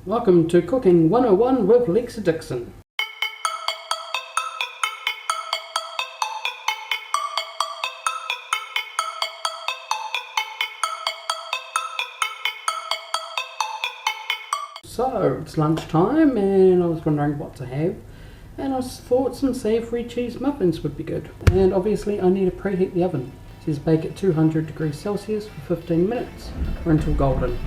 Welcome to Cooking 101 with LEXA DIXON. So it's lunchtime and I was wondering what to have, and I thought some savory cheese muffins would be good. And obviously I need to preheat the oven. It says bake at 200 degrees Celsius for 15 minutes or until golden.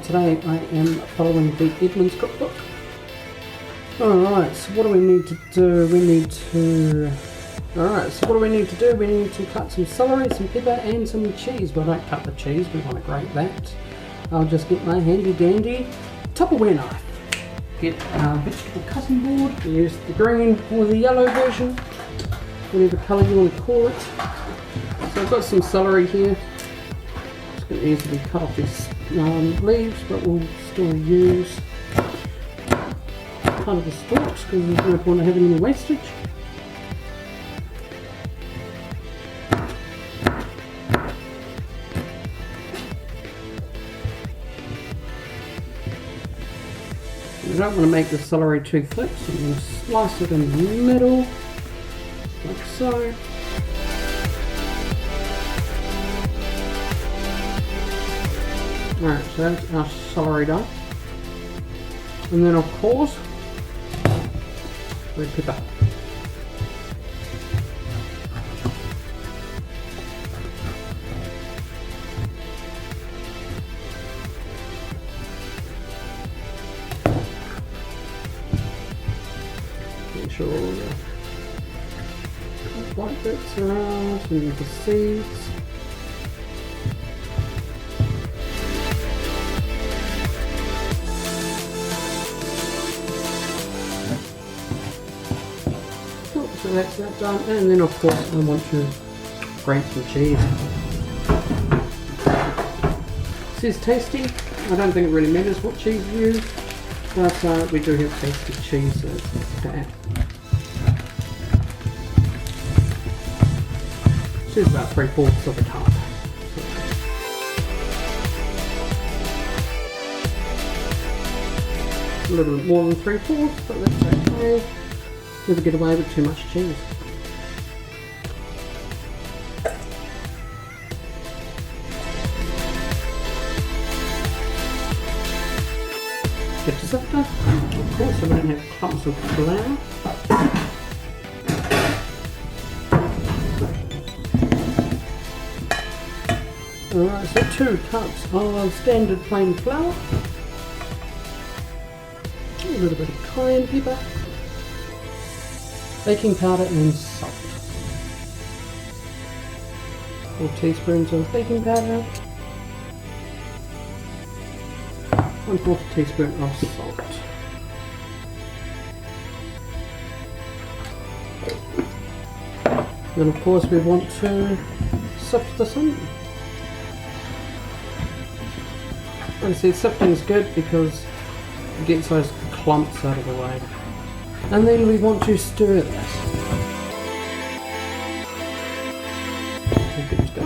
Today I am following the Edmonds cookbook. Alright, so what do we need to do? We need to cut some celery, some pepper and some cheese. We don't cut the cheese, we want to grate that. I'll just get my handy dandy Tupperware knife. Get a vegetable cutting board, use the green or the yellow version, whatever colour you want to call it. So I've got some celery here. Just going to easily cut off these leaves, but we'll still use part of the stalks because there's no point in having any wastage. You don't want to make the celery too thick, so I'm going to slice it in the middle, like so. Alright, so that's our celery done. And then of course, red pepper. Make sure all the white bits are out and the seeds. So that's that done, and then of course I want to grate some cheese. It says tasty. I don't think it really matters what cheese you use, but we do have tasty cheese to add. This is about 3/4 of a cup. A little bit more than 3/4, but that's okay. Never get away with too much cheese. Get the sifter. Of course, so we don't have clumps of flour. Alright, so 2 cups of standard plain flour. A little bit of cayenne pepper. Baking powder and salt. 4 teaspoons of baking powder. 1/4 teaspoon of salt. Then of course we want to sift this in. And see, sifting is good because it gets those clumps out of the way. And then we want to stir this. Good to go.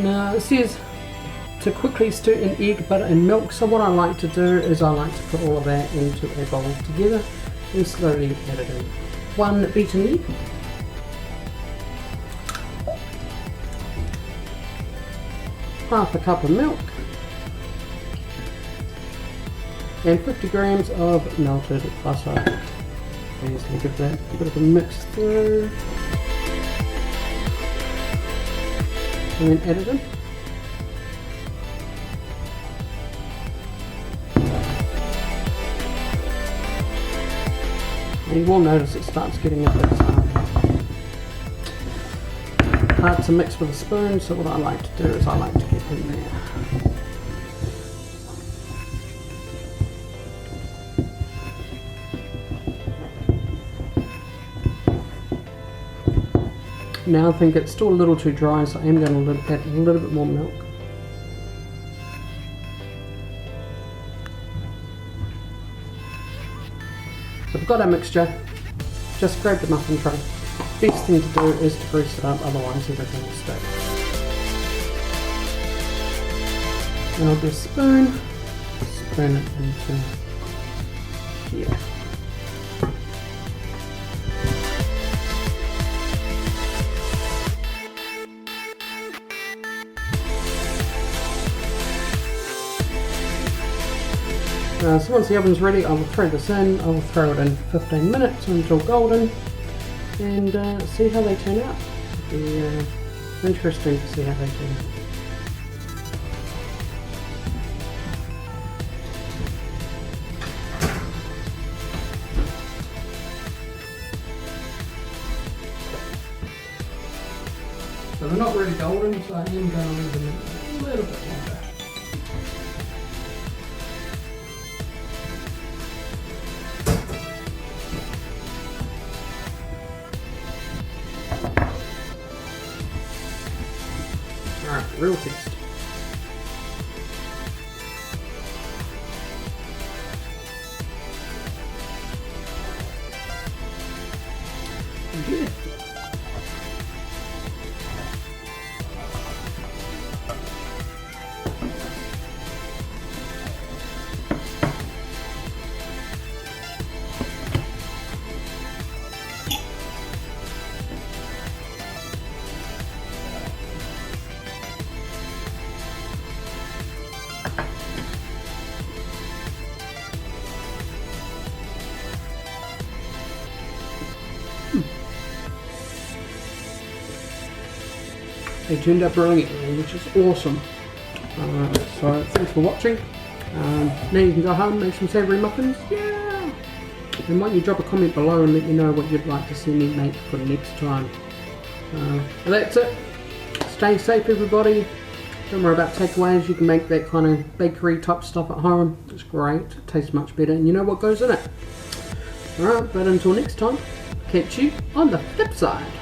Now it says to quickly stir in egg, butter and milk, so what I like to do is I like to put all of that into a bowl together and slowly add it in. 1 beaten egg. Half a cup of milk. And 50 grams of melted butter. Easily give that a bit of a mix through. And then add it in. And you will notice it starts getting a bit hard to mix with a spoon, so what I like to do is I like to get in there. Now I think it's still a little too dry, so I am going to add a little bit more milk. So we've got our mixture, just grab the muffin tray. Best thing to do is to grease it up, otherwise everything will stick. And I'll do a spoon it into here. So once the oven's ready, I will throw this in. I will throw it in 15 minutes until golden, and see how they turn out. It'll be interesting to see how they turn out. So they're not really golden, so I am going to leave them a little bit longer. Alright, real taste. Good. They turned out brilliantly, which is awesome. So thanks for watching. Now you can go home, make some savoury muffins. Yeah! And why don't you drop a comment below and let me know what you'd like to see me make for next time. Well, that's it. Stay safe, everybody. Don't worry about takeaways. You can make that kind of bakery type stuff at home. It's great. It tastes much better, and you know what goes in it. Alright, but until next time, catch you on the flip side.